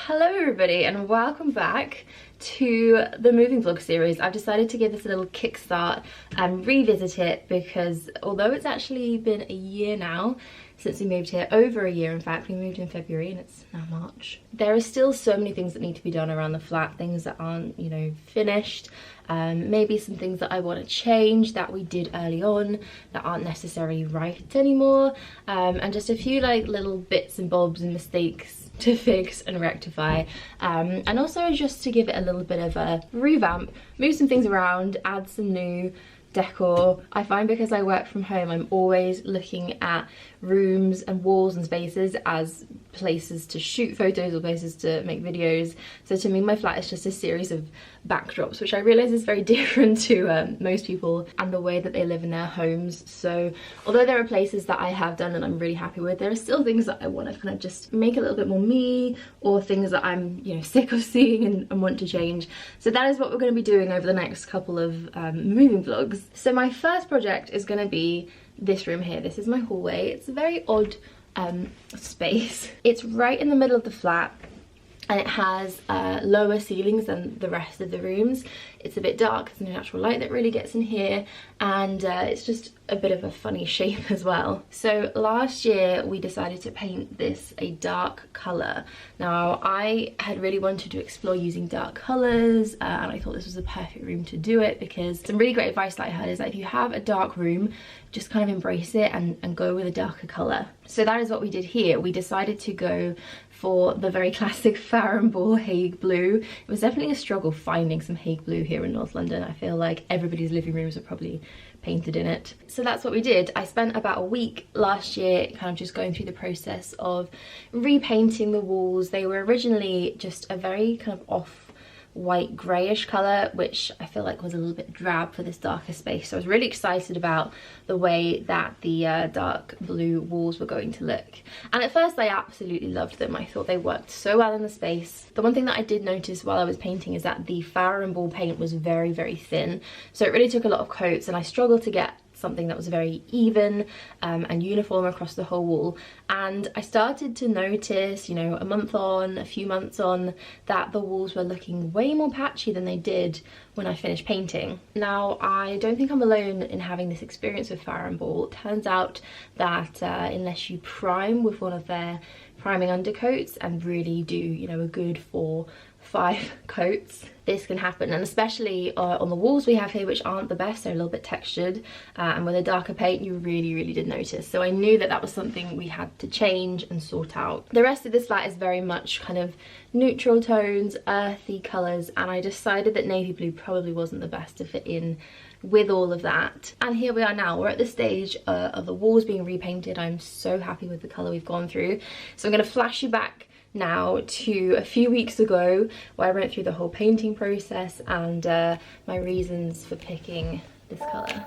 Hello everybody and welcome back to the moving vlog series. I've decided to give this a little kickstart and revisit it because although it's actually been a year now since we moved here, over a year in fact, we moved in February and it's now March, there are still so many things that need to be done around the flat, things that aren't, you know, finished, maybe some things that I want to change that we did early on that aren't necessarily right anymore, and just a few like little bits and bobs and mistakes to fix and rectify, and also just to give it a little bit of a revamp, move some things around, add some new decor. I find because I work from home, I'm always looking at rooms and walls and spaces as places to shoot photos or places to make videos. So to me, my flat is just a series of backdrops, which I realise is very different to most people and the way that they live in their homes. So although there are places that I have done and I'm really happy with, there are still things that I want to kind of just make a little bit more me, or things that I'm, you know, sick of seeing and want to change. So that is what we're going to be doing over the next couple of moving vlogs. So my first project is going to be this room here. This is my hallway. It's a very odd space. It's right in the middle of the flat and it has lower ceilings than the rest of the rooms. It's a bit dark, there's no natural light that really gets in here, and it's just a bit of a funny shape as well. So last year we decided to paint this a dark colour. Now I had really wanted to explore using dark colours, and I thought this was the perfect room to do it, because some really great advice that I heard is that if you have a dark room, just kind of embrace it and go with a darker colour. So that is what we did here. We decided to go for the very classic Farrow Hague blue. It was definitely a struggle finding some Hague blue here in North London. I feel like everybody's living rooms are probably painted in it. So that's what we did. I spent about a week last year kind of just going through the process of repainting the walls. They were originally just a very kind of off white greyish colour, which I feel like was a little bit drab for this darker space. So I was really excited about the way that the dark blue walls were going to look. And at first I absolutely loved them. I thought they worked so well in the space. The one thing that I did notice while I was painting is that the Farrow paint was very, very thin. So it really took a lot of coats and I struggled to get something that was very even and uniform across the whole wall. And I started to notice, you know, a month on, a few months on, that the walls were looking way more patchy than they did when I finished painting. Now, I don't think I'm alone in having this experience with Farrow. It turns out that unless you prime with one of their priming undercoats and really do, you know, a good 4-5 coats, this can happen. And especially on the walls we have here, which aren't the best, they're a little bit textured, and with a darker paint you really did notice. So I knew that that was something we had to change and sort out. The rest of this flat is very much kind of neutral tones, earthy colours, and I decided that navy blue probably wasn't the best to fit in with all of that. And here we are now. We're at the stage of the walls being repainted. I'm so happy with the colour we've gone through. So I'm going to flash you back now to a few weeks ago where I went through the whole painting process and my reasons for picking this colour.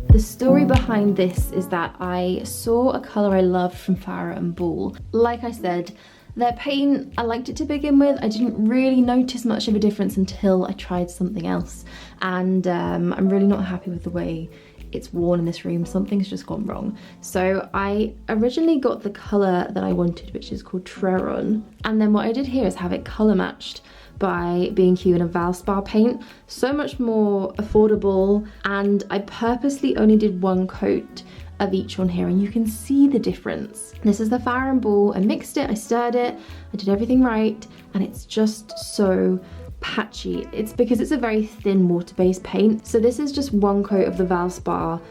The story behind this is that I saw a colour I loved from Farrow and Ball. Like I said, their paint, I liked it to begin with. I didn't really notice much of a difference until I tried something else, and I'm really not happy with the way it's worn in this room. Something's just gone wrong. So I originally got the colour that I wanted, which is called Treron, and then what I did here is have it colour matched by B&Q in a Valspar paint. So much more affordable, and I purposely only did one coat of each on here, and you can see the difference. This is the Farrow Ball. I mixed it, I stirred it, I did everything right, and it's just so patchy. It's because it's a very thin water-based paint. So this is just one coat of the Valspar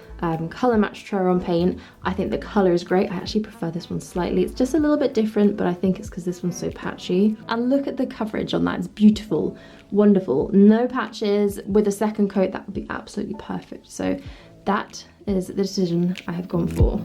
colour match Treron paint. I think the colour is great. I actually prefer this one slightly. It's just a little bit different, but I think it's because this one's so patchy. And look at the coverage on that. It's beautiful, wonderful. No patches. With a second coat, that would be absolutely perfect. So that is the decision I have gone for.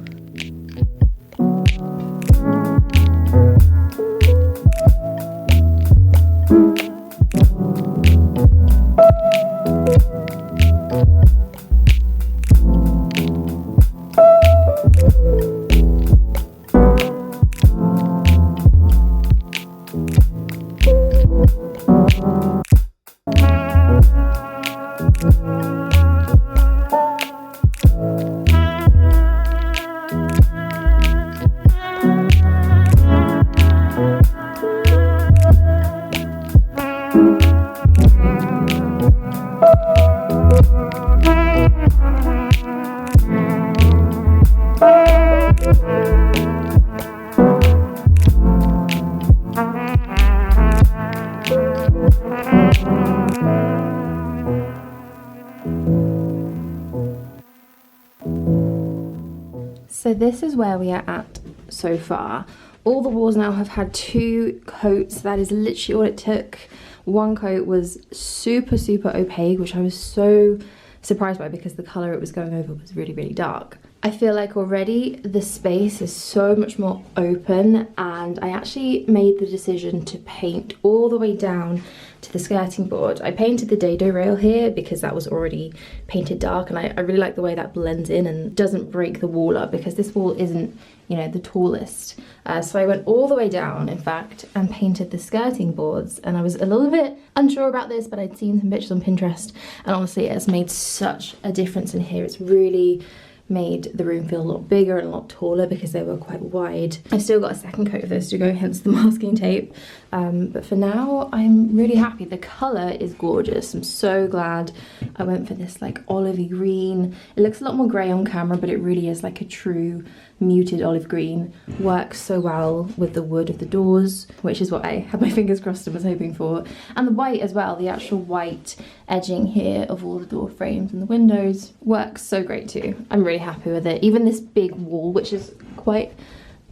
this is where we are at so far. All the walls now have had 2 coats. That is literally all it took. One coat was super, super opaque, which I was so surprised by because the colour it was going over was really, really dark. I feel like already the space is so much more open, and I actually made the decision to paint all the way down to the skirting board. I painted the dado rail here because that was already painted dark, and I really like the way that blends in and doesn't break the wall up because this wall isn't, you know, the tallest. So I went all the way down, in fact, and painted the skirting boards, and I was a little bit unsure about this, but I'd seen some pictures on Pinterest, and honestly it has made such a difference in here. It's really made the room feel a lot bigger and a lot taller because they were quite wide. I've still got a second coat of this to go, hence the masking tape. But for now, I'm really happy. The colour is gorgeous. I'm so glad I went for this like olivey green. It looks a lot more grey on camera, but it really is like a true muted olive green. Works so well with the wood of the doors, which is what I had my fingers crossed and was hoping for. And the white as well, the actual white edging here of all the door frames and the windows works so great too. I'm really happy with it. Even this big wall, which is quite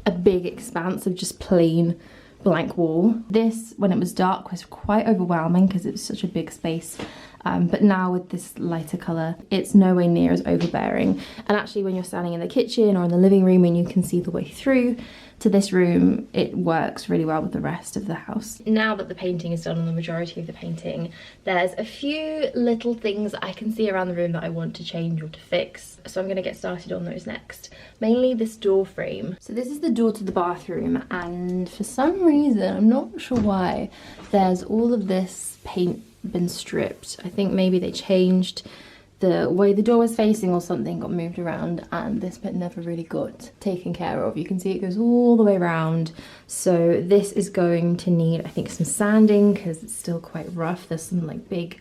a big expanse of just plain blank wall. This, when it was dark, was quite overwhelming because it was such a big space. But now with this lighter colour, it's nowhere near as overbearing. And actually when you're standing in the kitchen or in the living room and you can see the way through to this room, it works really well with the rest of the house. Now that the painting is done on the majority of the painting, there's a few little things I can see around the room that I want to change or to fix. So I'm going to get started on those next. Mainly this door frame. So this is the door to the bathroom, and for some reason, I'm not sure why, there's all of this paint been stripped. I think maybe they changed the way the door was facing or something got moved around, and this bit never really got taken care of. You can see it goes all the way around. So this is going to need, I think, some sanding because it's still quite rough. There's some like big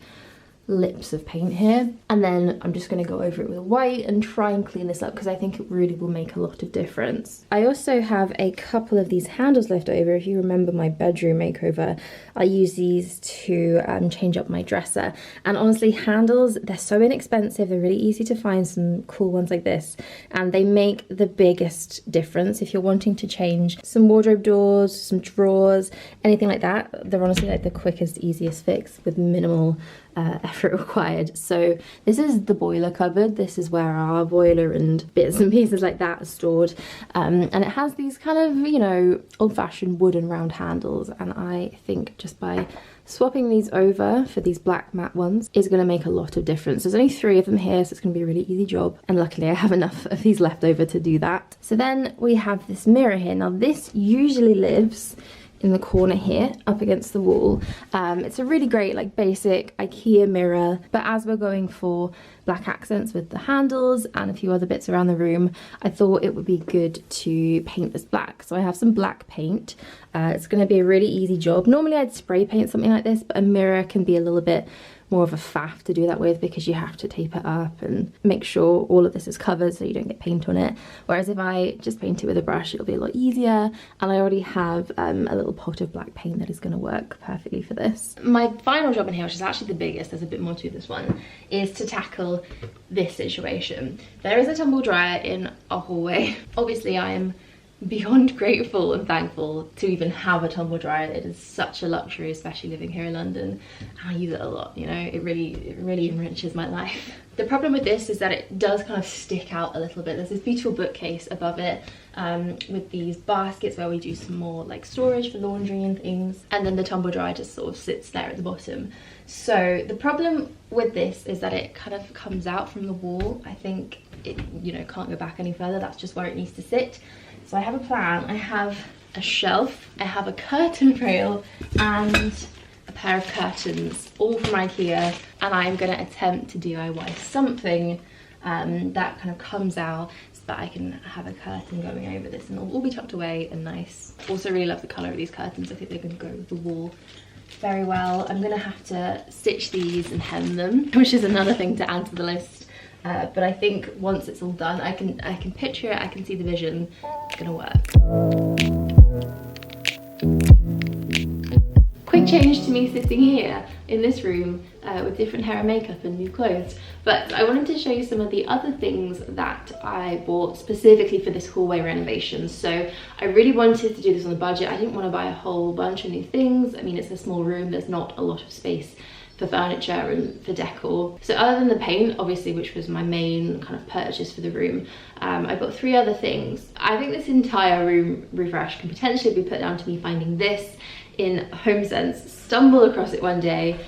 lips of paint here, and then I'm just going to go over it with white and try and clean this up because I think it really will make a lot of difference. I also have a couple of these handles left over. If you remember my bedroom makeover, I use these to change up my dresser, and honestly, handles, they're so inexpensive, they're really easy to find, some cool ones like this, and they make the biggest difference if you're wanting to change some wardrobe doors, some drawers, anything like that. They're honestly like the quickest, easiest fix with minimal effort required. So this is the boiler cupboard. This is where our boiler and bits and pieces like that are stored, and it has these kind of, you know, old-fashioned wooden round handles, and I think just by swapping these over for these black matte ones is going to make a lot of difference. There's only 3 of them here, so it's going to be a really easy job, and luckily I have enough of these left over to do that. So then we have this mirror here. Now this usually lives in the corner here up against the wall. It's a really great like basic Ikea mirror, but as we're going for black accents with the handles and a few other bits around the room, I thought it would be good to paint this black. So I have some black paint. It's going to be a really easy job. Normally I'd spray paint something like this, but a mirror can be a little bit more of a faff to do that with because you have to tape it up and make sure all of this is covered so you don't get paint on it. Whereas if I just paint it with a brush, it'll be a lot easier, and I already have a little pot of black paint that is going to work perfectly for this. My final job in here, which is actually the biggest, there's a bit more to this one, is to tackle this situation. There is a tumble dryer in our hallway. Obviously I am beyond grateful and thankful to even have a tumble dryer. It is such a luxury, especially living here in London, and I use it a lot, you know. It really enriches my life. The problem with this is that it does kind of stick out a little bit. There's this beautiful bookcase above it with these baskets where we do some more like storage for laundry and things, and then the tumble dryer just sort of sits there at the bottom. So the problem with this is that it kind of comes out from the wall. I think it, you know, can't go back any further. That's just where it needs to sit. So I have a plan. I have a shelf, I have a curtain rail and a pair of curtains, all from Ikea, and I'm going to attempt to DIY something that kind of comes out so that I can have a curtain going over this and it'll all be tucked away and nice. Also really love the colour of these curtains. I think they're going to go with the wall very well. I'm going to have to stitch these and hem them, which is another thing to add to the list. But I think once it's all done, I can picture it, I can see the vision, it's gonna work. Quick change to me sitting here in this room. with different hair and makeup and new clothes. But I wanted to show you some of the other things that I bought specifically for this hallway renovation. So I really wanted to do this on a budget. I didn't want to buy a whole bunch of new things. I mean, it's a small room, there's not a lot of space for furniture and for decor. So other than the paint, obviously, which was my main kind of purchase for the room, I bought 3 other things. I think this entire room refresh can potentially be put down to me finding this in HomeSense, stumbled across it one day.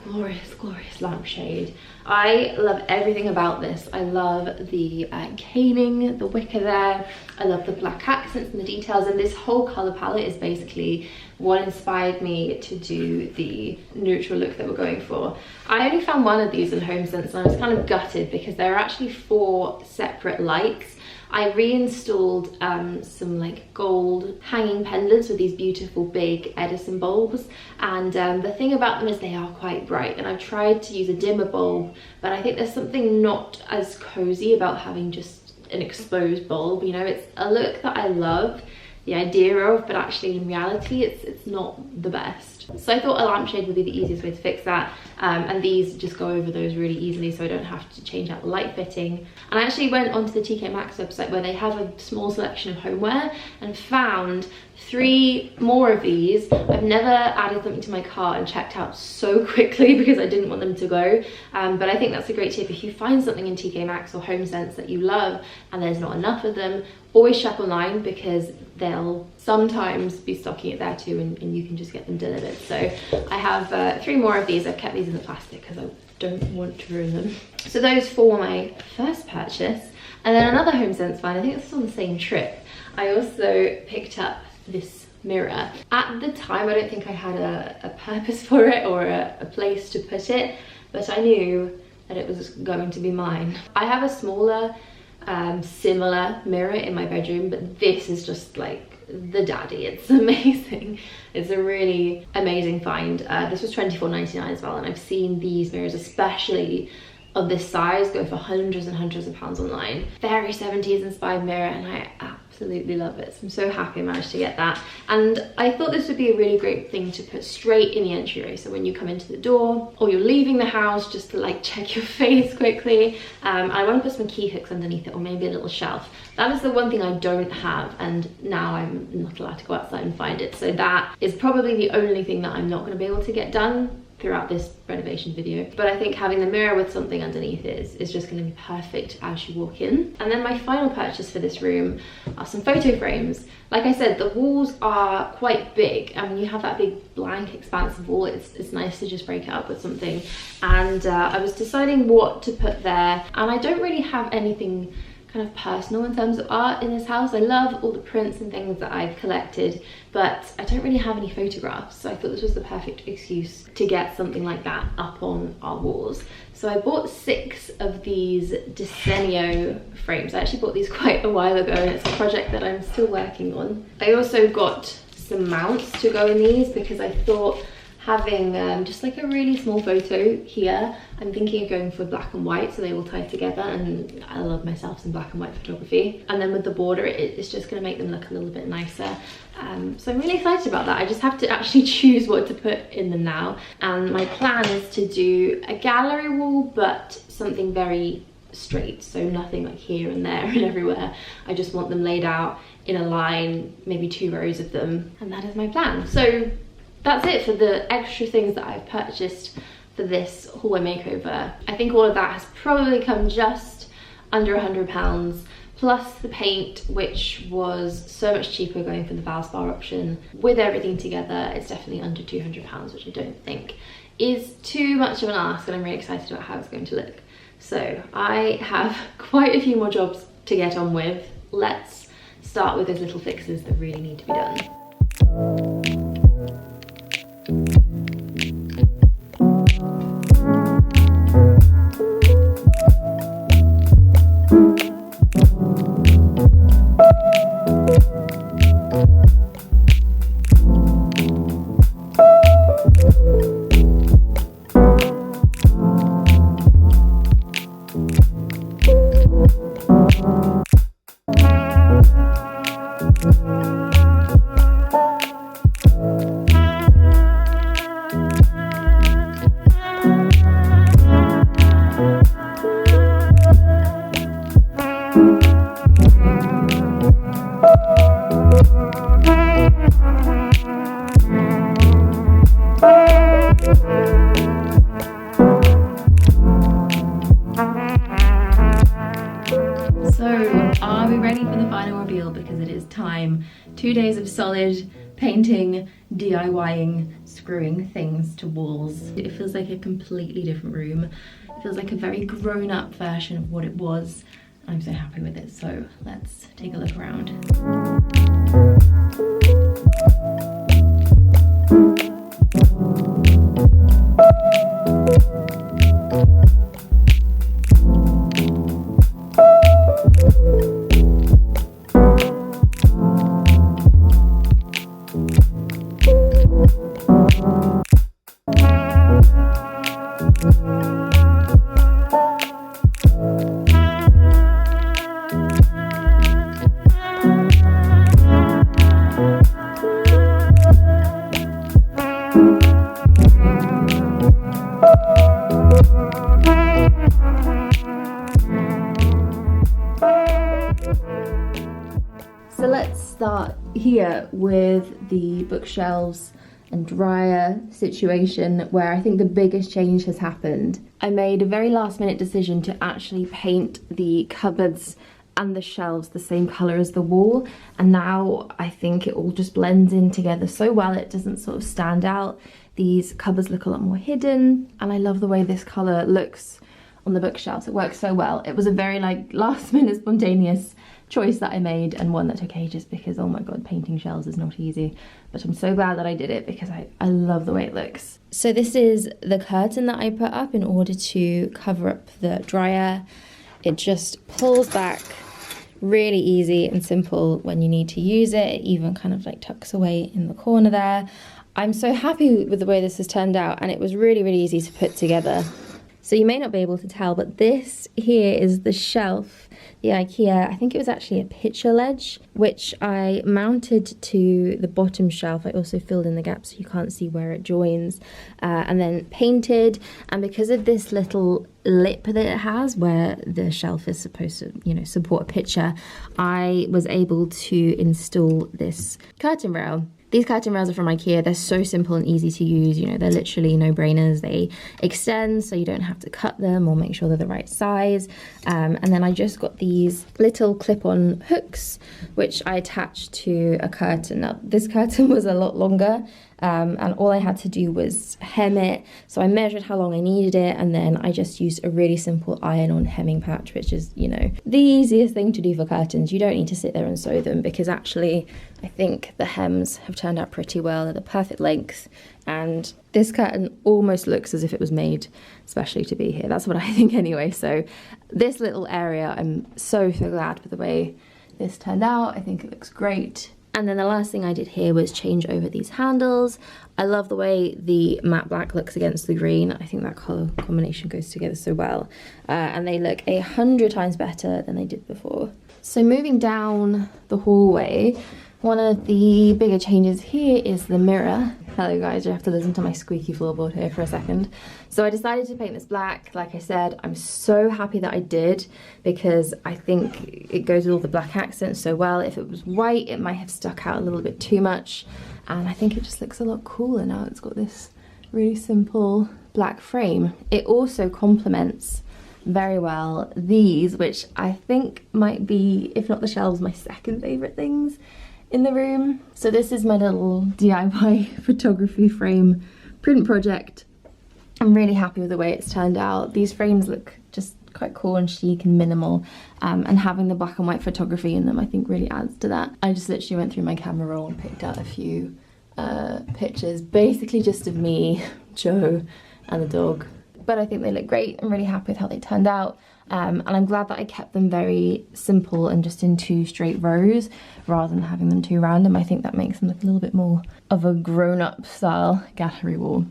Glorious, glorious lampshade. I love everything about this. I love the caning, the wicker there. I love the black accents and the details, and this whole color palette is basically what inspired me to do the neutral look that we're going for. I only found one of these in HomeSense and I was kind of gutted because there are actually 4 separate lights. I reinstalled some like gold hanging pendants with these beautiful big Edison bulbs, and the thing about them is they are quite bright, and I've tried to use a dimmer bulb, but I think there's something not as cozy about having just an exposed bulb. You know, it's a look that I love the idea of, but actually in reality it's not the best. So I thought a lampshade would be the easiest way to fix that, and these just go over those really easily, so I don't have to change out the light fitting. And I actually went onto the TK Maxx website where they have a small selection of homeware and found 3 more of these. I've never added something to my cart and checked out so quickly because I didn't want them to go, but I think that's a great tip. If you find something in TK Maxx or HomeSense that you love and there's not enough of them, always check online because they'll sometimes be stocking it there too, and you can just get them delivered. So I have 3 more of these. I've kept these in the plastic because I don't want to ruin them. So those 4 were my first purchase. And then another HomeSense find, I think this was on the same trip, I also picked up this mirror. At the time, I don't think I had a purpose for it or a place to put it, but I knew that it was going to be mine. I have a smaller, similar mirror in my bedroom, but this is just like the daddy. It's amazing. It's a really amazing find. This was $24.99 as well, and I've seen these mirrors, especially of this size, go for hundreds and hundreds of pounds online. Very 70s inspired mirror, and I absolutely love it. So I'm so happy I managed to get that. And I thought this would be a really great thing to put straight in the entryway. So when you come into the door or you're leaving the house, just to like check your face quickly. I want to put some key hooks underneath it, or maybe a little shelf. That is the one thing I don't have, and now I'm not allowed to go outside and find it. So that is probably the only thing that I'm not going to be able to get done throughout this renovation video. But I think having the mirror with something underneath is just going to be perfect as you walk in. And then my final purchase for this room are some photo frames. Like I said, the walls are quite big, and when you have that big blank expansive wall, it's nice to just break it up with something. And I was deciding what to put there, and I don't really have anything kind of personal in terms of art in this house. I love all the prints and things that I've collected, but I don't really have any photographs, so I thought this was the perfect excuse to get something like that up on our walls. So I bought 6 of these Desenio frames. I actually bought these quite a while ago, and it's a project that I'm still working on. I also got some mounts to go in these because I thought having just like a really small photo here, I'm thinking of going for black and white so they will tie together, and I love myself some black and white photography. And then with the border, it's just going to make them look a little bit nicer. So I'm really excited about that. I just have to actually choose what to put in them now. And my plan is to do a gallery wall, but something very straight, so nothing like here and there and everywhere. I just want them laid out in a line, maybe 2 rows of them, and that is my plan. So that's it for the extra things that I've purchased for this hallway makeover. I think all of that has probably come just under £100, plus the paint, which was so much cheaper going for the Valspar option. With everything together, it's definitely under £200, which I don't think is too much of an ask, and I'm really excited about how it's going to look. So I have quite a few more jobs to get on with. Let's start with those little fixes that really need to be done. 2 days of solid painting, DIYing, screwing things to walls. It feels like a completely different room. It feels like a very grown-up version of what it was. I'm so happy with it, so let's take a look around. So let's start here with the bookshelves and dryer situation, where I think the biggest change has happened. I made a very last minute decision to actually paint the cupboards and the shelves the same colour as the wall, and now I think it all just blends in together so well. It doesn't sort of stand out. These cupboards look a lot more hidden, and I love the way this colour looks on the bookshelves. It works so well. It was a very last minute spontaneous choice that I made, and one that took ages because, oh my god, painting shelves is not easy. But I'm so glad that I did it because I love the way it looks. So this is the curtain that I put up in order to cover up the dryer. It just pulls back really easy and simple when you need to use it. It even kind of like tucks away in the corner there. I'm so happy with the way this has turned out, and it was really, really easy to put together. So you may not be able to tell, but this here is the shelf, the Ikea, I think it was actually a picture ledge, which I mounted to the bottom shelf. I also filled in the gaps so you can't see where it joins, and then painted. And because of this little lip that it has where the shelf is supposed to, you know, support a picture, I was able to install this curtain rail. These curtain rails are from Ikea. They're so simple and easy to use. You know, they're literally no-brainers. They extend so you don't have to cut them or make sure they're the right size. And then I just got these little clip-on hooks, which I attached to a curtain. Now, this curtain was a lot longer, and all I had to do was hem it. So I measured how long I needed it, and then I just used a really simple iron-on hemming patch, which is, you know, the easiest thing to do for curtains. You don't need to sit there and sew them, because actually I think the hems have turned out pretty well. They're the perfect length, and this curtain almost looks as if it was made especially to be here. That's what I think anyway. So this little area, I'm so glad with the way this turned out. I think it looks great. And then the last thing I did here was change over these handles. I love the way the matte black looks against the green. I think that colour combination goes together so well. And they look 100 times better than they did before. So moving down the hallway, one of the bigger changes here is the mirror. Hello guys, you have to listen to my squeaky floorboard here for a second. So I decided to paint this black. Like I said, I'm so happy that I did, because I think it goes with all the black accents so well. If it was white, it might have stuck out a little bit too much. And I think it just looks a lot cooler now. It's got this really simple black frame. It also complements very well these, which I think might be, if not the shelves, my second favourite things in the room. So this is my little DIY photography frame print project. I'm really happy with the way it's turned out. These frames look just quite cool and chic and minimal, and having the black and white photography in them I think really adds to that. I just literally went through my camera roll and picked out a few pictures, basically just of me, Joe and the dog. But I think they look great. I'm really happy with how they turned out. And I'm glad that I kept them very simple and just in 2 straight rows rather than having them too random. I think that makes them look a little bit more of a grown-up style gallery wall.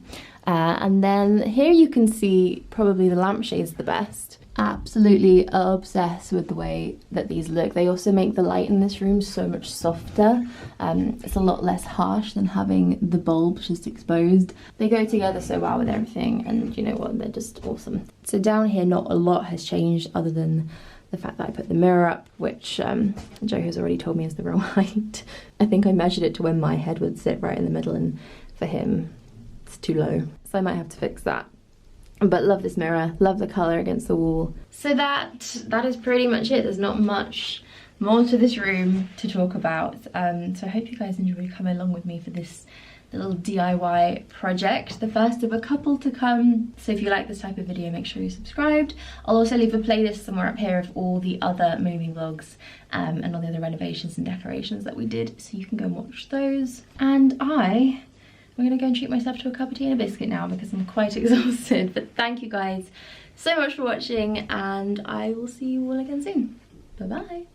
And then here you can see probably the lampshades the best. Absolutely obsessed with the way that these look. They also make the light in this room so much softer. It's a lot less harsh than having the bulb just exposed. They go together so well with everything, and you know what, they're just awesome. So down here not a lot has changed other than the fact that I put the mirror up, which Joe has already told me is the wrong height. I think I measured it to when my head would sit right in the middle, and for him it's too low. So I might have to fix that. But love this mirror, love the colour against the wall. So that is pretty much it. There's not much more to this room to talk about. So I hope you guys enjoy coming along with me for this little DIY project, the first of a couple to come. So if you like this type of video, make sure you're subscribed. I'll also leave a playlist somewhere up here of all the other moving vlogs and all the other renovations and decorations that we did, so you can go and watch those. And I'm gonna go and treat myself to a cup of tea and a biscuit now because I'm quite exhausted. But thank you guys so much for watching, and I will see you all again soon. Bye bye.